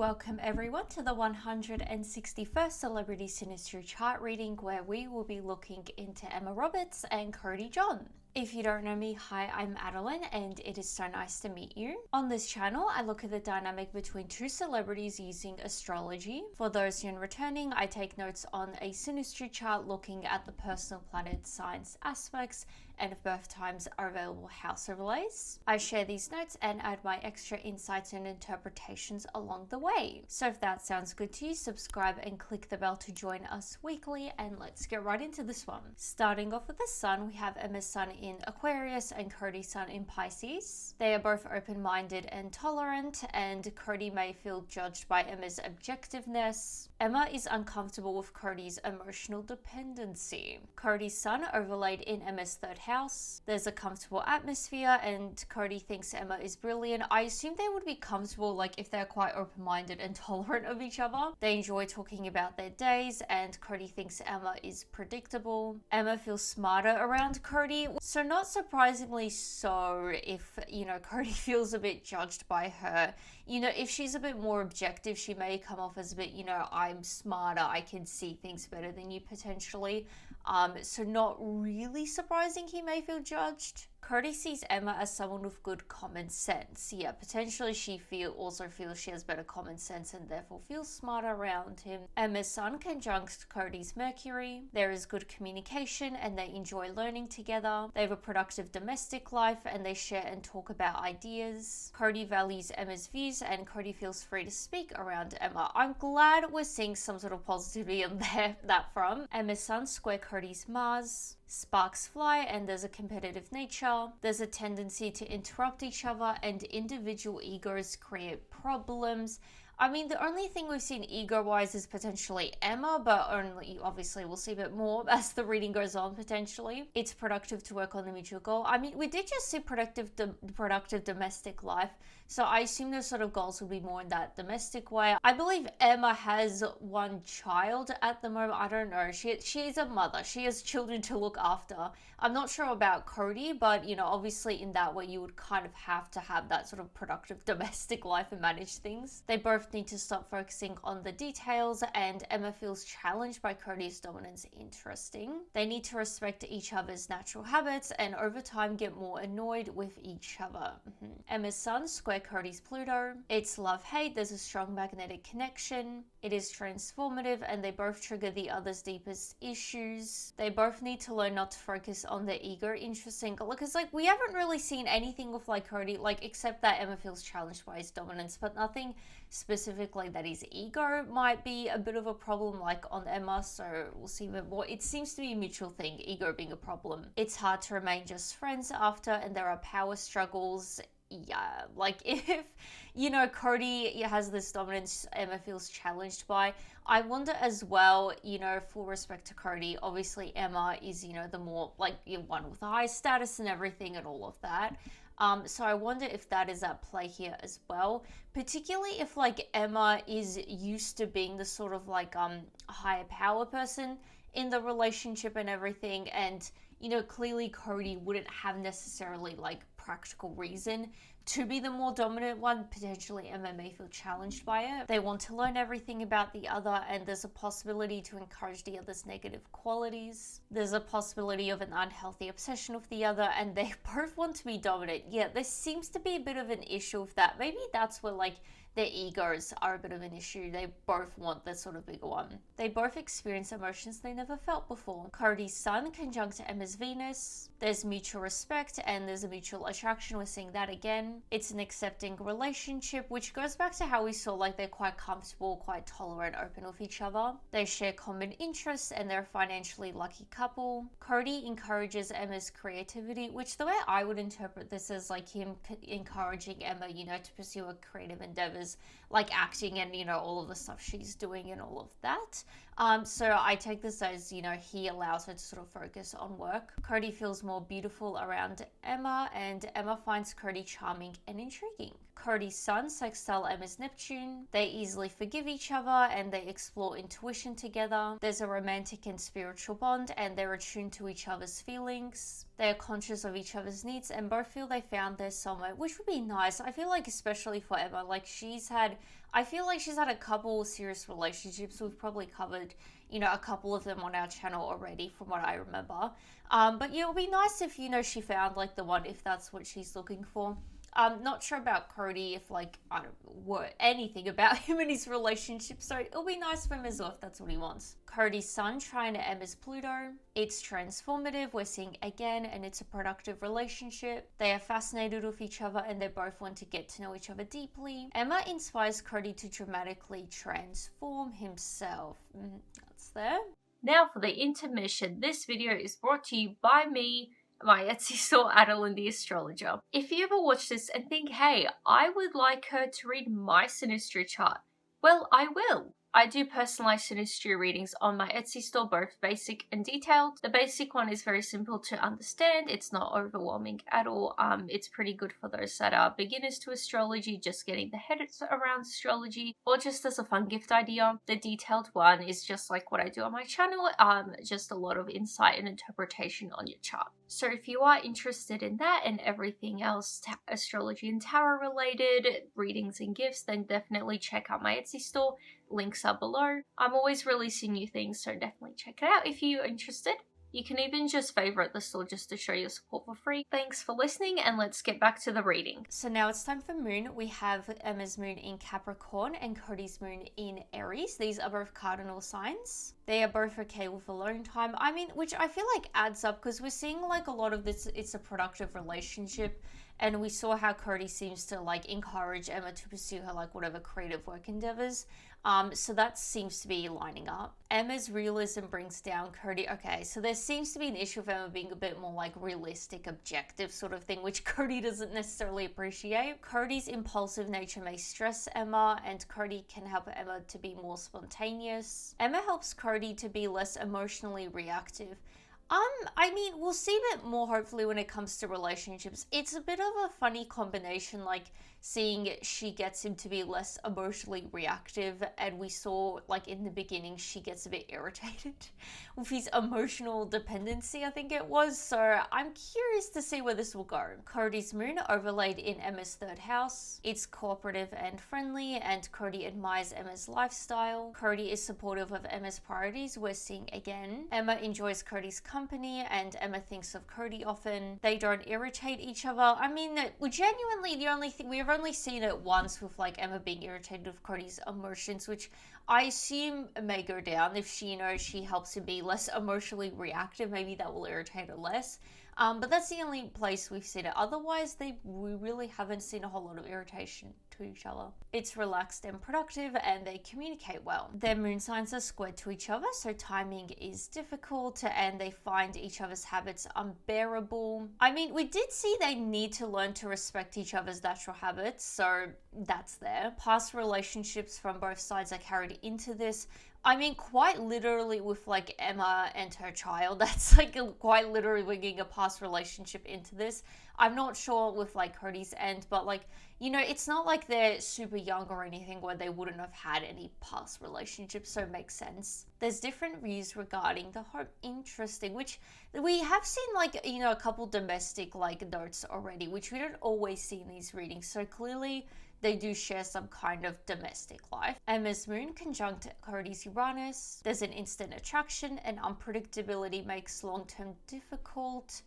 welcome everyone to the 161st Celebrity Synastry chart reading, where we will be looking into Emma Roberts and Cody John. If you don't know me, hi, I'm Adeline and it is so nice to meet you. On this channel, I look at the dynamic between two celebrities using astrology. For those new and returning, I take notes on a synastry chart looking at the personal planet signs aspects, and if birth times are available, house overlays. I share these notes and add my extra insights and interpretations along the way. So if that sounds good to you, subscribe and click the bell to join us weekly, and let's get right into this one. Starting off with the sun, we have Emma's sun in Aquarius and Cody's sun in Pisces. They are both open-minded and tolerant, and Cody may feel judged by Emma's objectiveness. Emma is uncomfortable with Cody's emotional dependency. Cody's sun overlaid in Emma's third house. There's a comfortable atmosphere and Cody thinks Emma is brilliant. I assume they would be comfortable like if they're quite open-minded and tolerant of each other. They enjoy talking about their days and Cody thinks Emma is predictable. Emma feels smarter around Cody, so not surprisingly so if, Cody feels a bit judged by her. If she's a bit more objective, she may come off as a bit, I'm smarter, I can see things better than you potentially. So not really surprising he may feel judged. Cody sees Emma as someone with good common sense. Yeah, potentially she also feels she has better common sense and therefore feels smarter around him. Emma's sun conjuncts Cody's Mercury. There is good communication and they enjoy learning together. They have a productive domestic life and they share and talk about ideas. Cody values Emma's views and Cody feels free to speak around Emma. I'm glad we're seeing some sort of positivity on that from. Emma's sun square Cody's Mars. Sparks fly and there's a competitive nature. There's a tendency to interrupt each other and individual egos create problems. I mean, the only thing we've seen ego-wise is potentially Emma, but only, obviously, we'll see a bit more as the reading goes on, potentially. It's productive to work on the mutual goal. I mean, we did just see productive domestic life, so I assume those sort of goals will be more in that domestic way. I believe Emma has one child at the moment. I don't know. She is a mother. She has children to look after. I'm not sure about Cody, but, obviously in that way, you would kind of have to have that sort of productive domestic life and manage things. They both need to stop focusing on the details and Emma feels challenged by Cody's dominance. Interesting. They need to respect each other's natural habits and over time get more annoyed with each other. Emma's sun square Cody's Pluto. It's love-hate. There's a strong magnetic connection. It is transformative and they both trigger the other's deepest issues. They both need to learn not to focus on their ego. Interesting, because we haven't really seen anything with Cody, except that Emma feels challenged by his dominance, but nothing specifically that his ego might be a bit of a problem on Emma, so we'll see a bit more. It seems to be a mutual thing, ego being a problem. It's hard to remain just friends after, and there are power struggles. Yeah, if Cody has this dominance Emma feels challenged by, I wonder as well, full respect to Cody, obviously Emma is the more one with the high status and everything and all of that. So I wonder if that is at play here as well, particularly if Emma is used to being the sort of higher power person in the relationship and everything, and clearly Cody wouldn't have necessarily practical reason to be the more dominant one. Potentially Emma may feel challenged by it. They want to learn everything about the other and there's a possibility to encourage the other's negative qualities. There's a possibility of an unhealthy obsession with the other and they both want to be dominant. Yeah, there seems to be a bit of an issue with that. Maybe that's where their egos are a bit of an issue. They both want that sort of bigger one. They both experience emotions they never felt before. Cody's sun conjunct Emma's Venus. There's mutual respect and there's a mutual attraction. We're seeing that again. It's an accepting relationship, which goes back to how we saw they're quite comfortable, quite tolerant, open with each other. They share common interests and they're a financially lucky couple. Cody encourages Emma's creativity, which the way I would interpret this is him encouraging Emma, to pursue her creative endeavors, acting and all of the stuff she's doing and all of that. So I take this as he allows her to sort of focus on work. Cody feels more beautiful around Emma and Emma finds Cody charming and intriguing. Cody's sun sextile Emma's Neptune. They easily forgive each other and they explore intuition together. There's a romantic and spiritual bond and they're attuned to each other's feelings. They are conscious of each other's needs and both feel they found their soulmate, which would be nice. I feel especially for Emma, she's had, I feel like she's had a couple serious relationships. We've probably covered, a couple of them on our channel already from what I remember. But yeah, it would be nice if, she found like the one, if that's what she's looking for. Not sure about Cody, if like, I don't know anything about him and his relationship, so it'll be nice for him as well if that's what he wants. Cody's sun, Trine to Emma's Pluto. It's transformative, we're seeing again, and it's a productive relationship. They are fascinated with each other and they both want to get to know each other deeply. Emma inspires Cody to dramatically transform himself. That's there. Now for the intermission. This video is brought to you by me, my Etsy store, Adeline the Astrologer. If you ever watch this and think, hey, I would like her to read my Synastry chart, well, I will. I do personalized Synastry readings on my Etsy store, both basic and detailed. The basic one is very simple to understand. It's not overwhelming at all. It's pretty good for those that are beginners to astrology, just getting the head around astrology, or just as a fun gift idea. The detailed one is just like what I do on my channel, just a lot of insight and interpretation on your chart. So if you are interested in that and everything else astrology and tarot related, readings and gifts, then definitely check out my Etsy store. Links are below. I'm always releasing new things, so definitely check it out if you're interested. You can even just favorite the store just to show your support for free. Thanks for listening, and let's get back to the reading. So now it's time for moon. We have Emma's moon in Capricorn and Cody's moon in Aries. These are both cardinal signs. They are both okay with alone time. I mean, which I feel like adds up because we're seeing like a lot of this, it's a productive relationship. And we saw how Cody seems to like encourage Emma to pursue her like whatever creative work endeavors. So that seems to be lining up. Emma's realism brings down Cody. Okay, so there seems to be an issue of Emma being a bit more like realistic, objective sort of thing, which Cody doesn't necessarily appreciate. Cody's impulsive nature may stress Emma, and Cody can help Emma to be more spontaneous. Emma helps Cody to be less emotionally reactive. I mean, we'll see a bit more hopefully when it comes to relationships. It's a bit of a funny combination, like seeing she gets him to be less emotionally reactive, and we saw like in the beginning she gets a bit irritated with his emotional dependency, I think it was. So I'm curious to see where this will go. Cody's moon overlaid in Emma's third house. It's cooperative and friendly, and Cody admires Emma's lifestyle. Cody is supportive of Emma's priorities, we're seeing again. Emma enjoys Cody's company, and Emma thinks of Cody often. They don't irritate each other. I mean, genuinely the only thing, we've only seen it once with like Emma being irritated with Cody's emotions, which I assume may go down if she, she helps him be less emotionally reactive. Maybe that will irritate her less. But that's the only place we've seen it. Otherwise, we really haven't seen a whole lot of irritation to each other. It's relaxed and productive, and they communicate well. Their moon signs are squared to each other, so timing is difficult, and they find each other's habits unbearable. I mean, we did see they need to learn to respect each other's natural habits, so that's there. Past relationships from both sides are carried into this. I mean, quite literally with like Emma and her child, that's like quite literally bringing a past relationship into this. I'm not sure with like Cody's end, but like, it's not like they're super young or anything where they wouldn't have had any past relationships, so it makes sense. There's different views regarding the home. Interesting, which we have seen like, a couple domestic like notes already, which we don't always see in these readings. So clearly they do share some kind of domestic life. Emma's moon conjunct Cody's Uranus. There's an instant attraction, and unpredictability makes long-term difficult.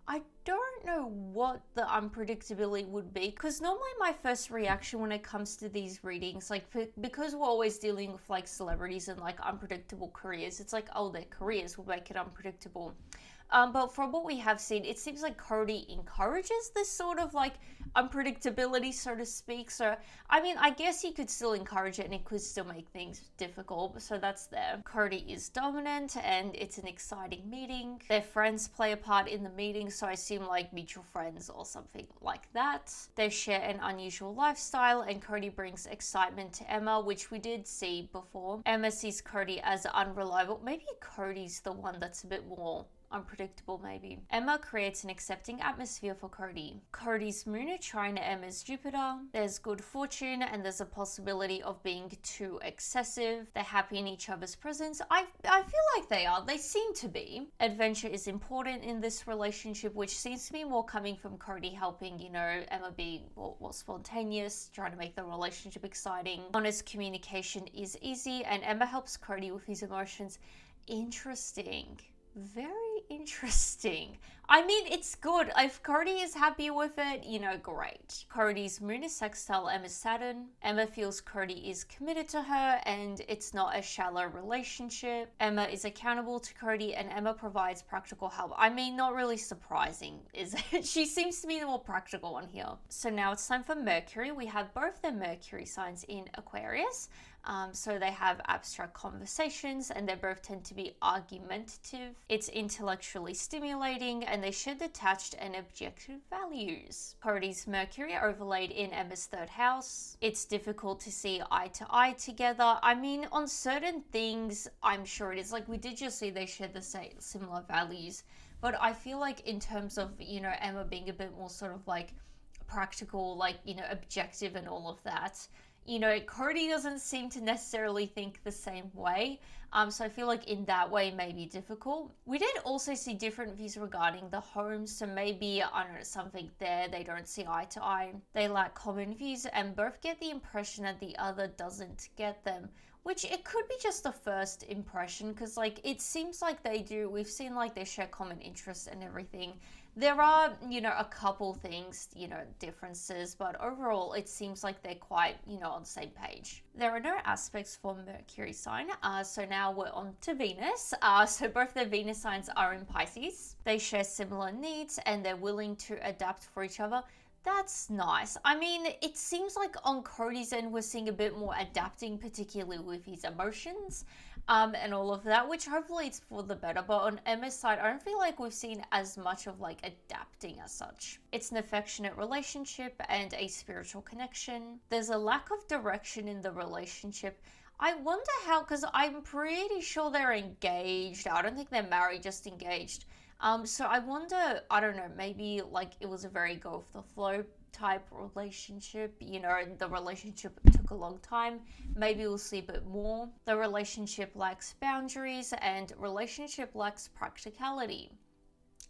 I don't know what the unpredictability would be, because normally my first reaction when it comes to these readings, like because we're always dealing with like celebrities and like unpredictable careers, it's like, oh, their careers will make it unpredictable. But from what we have seen, it seems like Cody encourages this sort of like unpredictability, so to speak. So, I mean, I guess you could still encourage it and it could still make things difficult. So that's there. Cody is dominant and it's an exciting meeting. Their friends play a part in the meeting, so I assume like mutual friends or something like that. They share an unusual lifestyle, and Cody brings excitement to Emma, which we did see before. Emma sees Cody as unreliable. Maybe Cody's the one that's a bit more unpredictable maybe. Emma creates an accepting atmosphere for Cody. Cody's moon are trine Emma's Jupiter. There's good fortune and there's a possibility of being too excessive. They're happy in each other's presence. I feel like they are. They seem to be. Adventure is important in this relationship, which seems to be more coming from Cody helping, you know, Emma be more spontaneous, trying to make the relationship exciting. Honest communication is easy and Emma helps Cody with his emotions. Interesting. Very interesting. I mean, it's good. If Cody is happy with it, you know, great. Cody's moon is sextile Emma's Saturn. Emma feels Cody is committed to her and it's not a shallow relationship. Emma is accountable to Cody and Emma provides practical help. I mean, not really surprising, is it? She seems to be the more practical one here. So now it's time for Mercury. We have both the Mercury signs in Aquarius. So they have abstract conversations and they both tend to be argumentative. It's intellectually stimulating and they share detached and objective values. Cody's Mercury overlaid in Emma's third house. It's difficult to see eye to eye together. I mean, on certain things, I'm sure it is. Like, we did just see they share the same similar values. But I feel like in terms of, you know, Emma being a bit more sort of like practical, like, you know, objective and all of that, you know, Cody doesn't seem to necessarily think the same way. So I feel like in that way may be difficult. We did also see different views regarding the home. So maybe, I don't know, something there they don't see eye to eye. They lack common views and both get the impression that the other doesn't get them. Which it could be just the first impression because, like, it seems like they do. We've seen, like, they share common interests and everything. There are, you know, a couple things, you know, differences, but overall it seems like they're quite, you know, on the same page. There are no aspects for Mercury sign, so now we're on to Venus. So both the Venus signs are in Pisces. They share similar needs and they're willing to adapt for each other. That's nice. I mean, it seems like on Cody's end, we're seeing a bit more adapting, particularly with his emotions and all of that, which hopefully it's for the better. But on Emma's side, I don't feel like we've seen as much of like adapting as such. It's an affectionate relationship and a spiritual connection. There's a lack of direction in the relationship. I wonder how, because I'm pretty sure they're engaged. I don't think they're married, just engaged. So I wonder, I don't know, maybe like it was a very go with the flow type relationship, you know, the relationship took a long time. Maybe we'll see a bit more. The relationship lacks boundaries and relationship lacks practicality.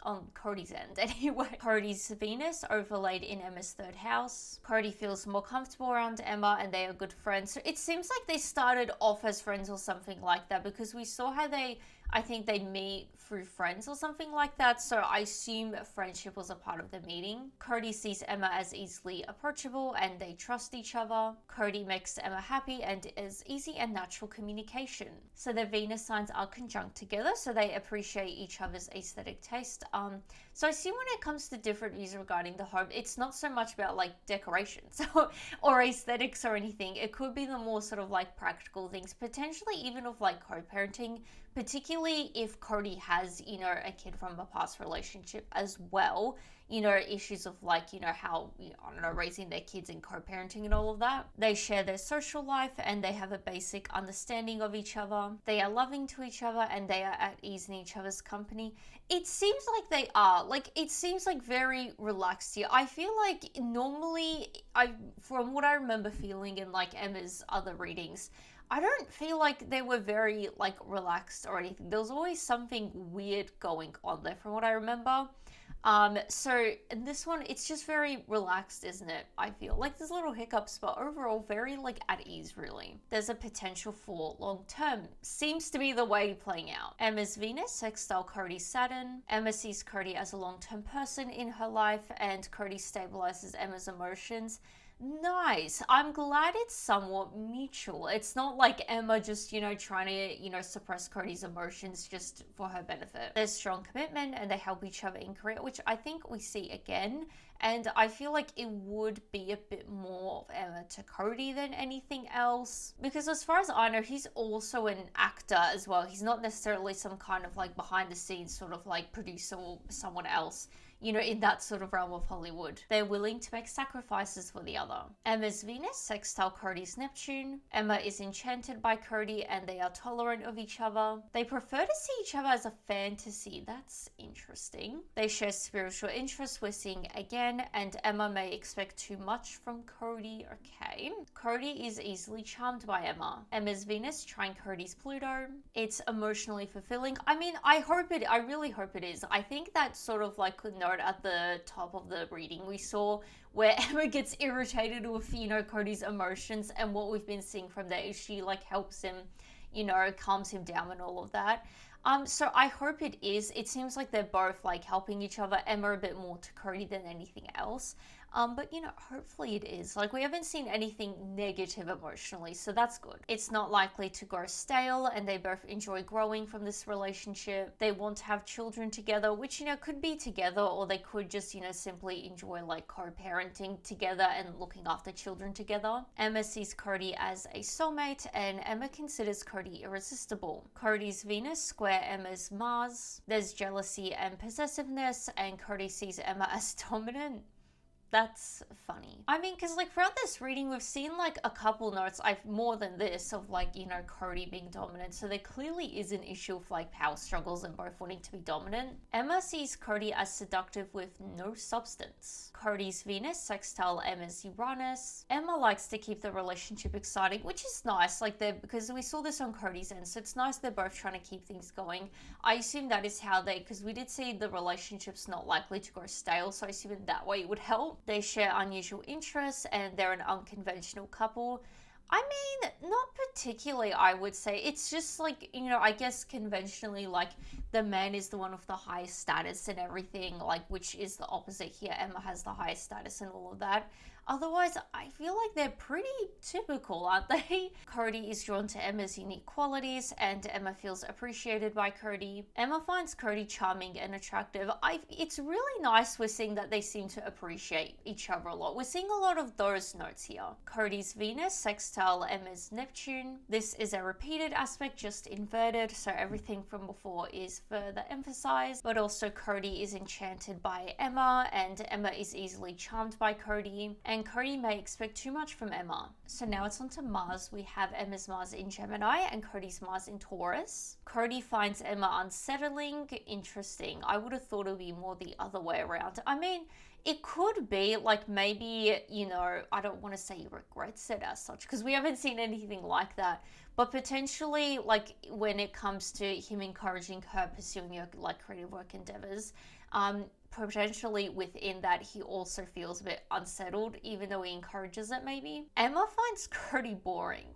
On Cody's end anyway. Cody's Venus overlaid in Emma's third house. Cody feels more comfortable around Emma and they are good friends. So it seems like they started off as friends or something like that because we saw how I think they meet through friends or something like that. So I assume friendship was a part of the meeting. Cody sees Emma as easily approachable and they trust each other. Cody makes Emma happy and is easy and natural communication. So their Venus signs are conjunct together, so they appreciate each other's aesthetic taste. So I see when it comes to different views regarding the home, it's not so much about like decorations or aesthetics or anything. It could be the more sort of like practical things, potentially even of like co-parenting, particularly if Cody has, you know, a kid from a past relationship as well, you know, issues of like, you know, how, I don't know, raising their kids and co-parenting and all of that. They share their social life and they have a basic understanding of each other. They are loving to each other and they are at ease in each other's company. It seems like they are. Like, it seems like very relaxed here. I feel like normally, from what I remember feeling in like Emma's other readings, I don't feel like they were very like relaxed or anything. There was always something weird going on there from what I remember. So in this one, it's just very relaxed, isn't it? I feel like there's little hiccups, but overall very like at ease, really. There's a potential for long term. Seems to be the way playing out. Emma's Venus, sextile Cody's Saturn. Emma sees Cody as a long-term person in her life and Cody stabilizes Emma's emotions. Nice. I'm glad it's somewhat mutual. It's not like Emma just, you know, trying to, you know, suppress Cody's emotions just for her benefit. There's strong commitment and they help each other in career, which I think we see again. And I feel like it would be a bit more of Emma to Cody than anything else. Because as far as I know, he's also an actor as well. He's not necessarily some kind of like behind the scenes sort of like producer or someone else. in that sort of realm of Hollywood. They're willing to make sacrifices for the other. Emma's Venus sextile Cody's Neptune. Emma is enchanted by Cody and they are tolerant of each other. They prefer to see each other as a fantasy. That's interesting. They share spiritual interests, we're seeing again, and Emma may expect too much from Cody. Okay. Cody is easily charmed by Emma. Emma's Venus trine Cody's Pluto. It's emotionally fulfilling. I mean, I really hope it is. I think that sort of like note at the top of the reading we saw where Emma gets irritated with, Cody's emotions, and what we've been seeing from there is she like helps him, calms him down and all of that. So I hope it is. It seems like they're both like helping each other. Emma a bit more to Cody than anything else. But hopefully it is. Like, we haven't seen anything negative emotionally, so that's good. It's not likely to grow stale, and they both enjoy growing from this relationship. They want to have children together, which, could be together, or they could just, simply enjoy like co-parenting together and looking after children together. Emma sees Cody as a soulmate, and Emma considers Cody irresistible. Cody's Venus square Emma's Mars. There's jealousy and possessiveness, and Cody sees Emma as dominant. That's funny. I mean, because like throughout this reading, we've seen like a couple notes, more than this, of like, Cody being dominant. So there clearly is an issue of like power struggles and both wanting to be dominant. Emma sees Cody as seductive with no substance. Cody's Venus sextile Emma's Uranus. Emma likes to keep the relationship exciting, which is nice. Like because we saw this on Cody's end, so it's nice they're both trying to keep things going. I assume that is how because we did see the relationship's not likely to grow stale, so I assume in that way it would help. They share unusual interests and they're an unconventional couple. I mean, not particularly, I would say. It's just like, I guess conventionally, like, the man is the one with the highest status and everything, like, which is the opposite here. Emma has the highest status and all of that. Otherwise, I feel like they're pretty typical, aren't they? Cody is drawn to Emma's unique qualities, and Emma feels appreciated by Cody. Emma finds Cody charming and attractive. It's really nice we're seeing that they seem to appreciate each other a lot. We're seeing a lot of those notes here. Cody's Venus sextile Emma's Neptune. This is a repeated aspect, just inverted, so everything from before is further emphasized, but also Cody is enchanted by Emma, and Emma is easily charmed by Cody. And Cody may expect too much from Emma. So now it's on to Mars. We have Emma's Mars in Gemini and Cody's Mars in Taurus. Cody finds Emma unsettling. Interesting. I would have thought it would be more the other way around. I mean, it could be like maybe, I don't want to say he regrets it as such, because we haven't seen anything like that. But potentially, like, when it comes to him encouraging her pursuing her like creative work endeavors, potentially within that he also feels a bit unsettled, even though he encourages it maybe. Emma finds Cody boring.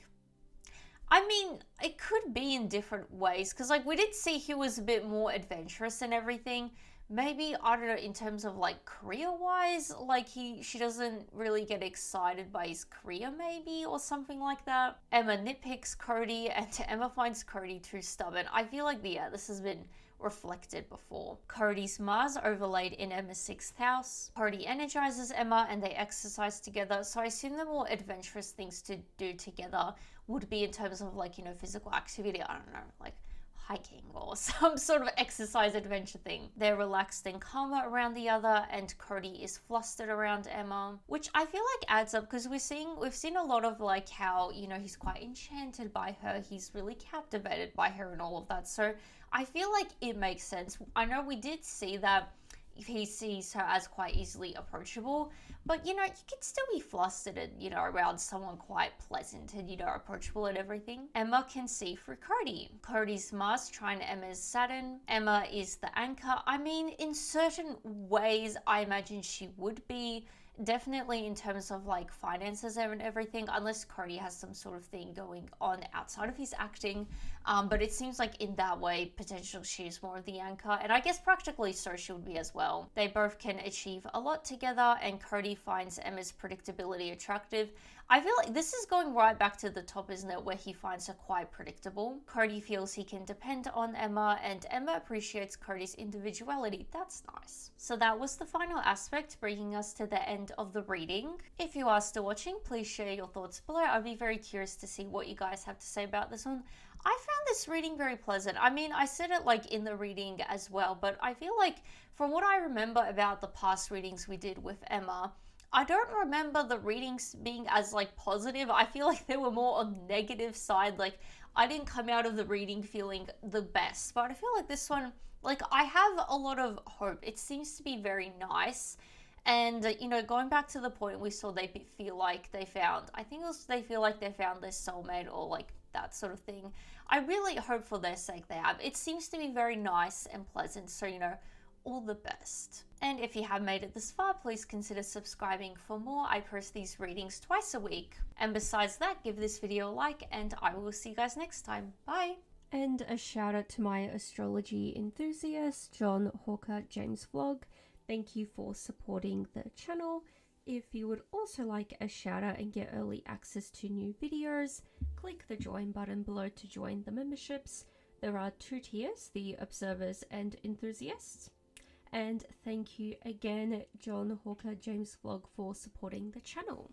I mean, it could be in different ways, because like we did see he was a bit more adventurous and everything. Maybe, I don't know, in terms of like career-wise, like she doesn't really get excited by his career maybe, or something like that. Emma nitpicks Cody, and Emma finds Cody too stubborn. I feel like, this has been reflected before. Cody's Mars overlaid in Emma's 6th house. Cody energizes Emma and they exercise together, so I assume the more adventurous things to do together would be in terms of like, physical activity. I don't know, like hiking or some sort of exercise adventure thing. They're relaxed and calmer around the other, and Cody is flustered around Emma, which I feel like adds up, because we've seen a lot of like how, he's quite enchanted by her, he's really captivated by her and all of that. So I feel like it makes sense. I know we did see that he sees her as quite easily approachable, but you can still be flustered and around someone quite pleasant and approachable and everything. Emma can see through Cody. Cody's Mars trine Emma's Saturn. Emma is the anchor. I mean, in certain ways I imagine she would be, definitely in terms of like finances and everything, unless Cody has some sort of thing going on outside of his acting, but it seems like in that way potentially she's more of the anchor, and I guess practically so she would be as well. They both can achieve a lot together, and Cody finds Emma's predictability attractive. I feel like this is going right back to the top, isn't it, where he finds her quite predictable. Cody feels he can depend on Emma, and Emma appreciates Cody's individuality. That's nice. So that was the final aspect, bringing us to the end of the reading. If you are still watching, please share your thoughts below. I'd be very curious to see what you guys have to say about this one. I found this reading very pleasant. I mean, I said it like in the reading as well, but I feel like from what I remember about the past readings we did with Emma, I don't remember the readings being as like positive. I feel like they were more on the negative side. Like I didn't come out of the reading feeling the best, but I feel like this one, like I have a lot of hope. It seems to be very nice. And, you know, going back to the point we saw they feel like they found, I think it was they feel like they found their soulmate or like that sort of thing. I really hope for their sake they have. It seems to be very nice and pleasant. So, you know, all the best. And if you have made it this far, please consider subscribing for more. I post these readings twice a week. And besides that, give this video a like and I will see you guys next time. Bye! And a shout out to my astrology enthusiast, John Hawker James Vlog. Thank you for supporting the channel. If you would also like a shout out and get early access to new videos, click the join button below to join the memberships. There are 2 tiers, the observers and enthusiasts. And thank you again, John Hawker James Vlog, for supporting the channel.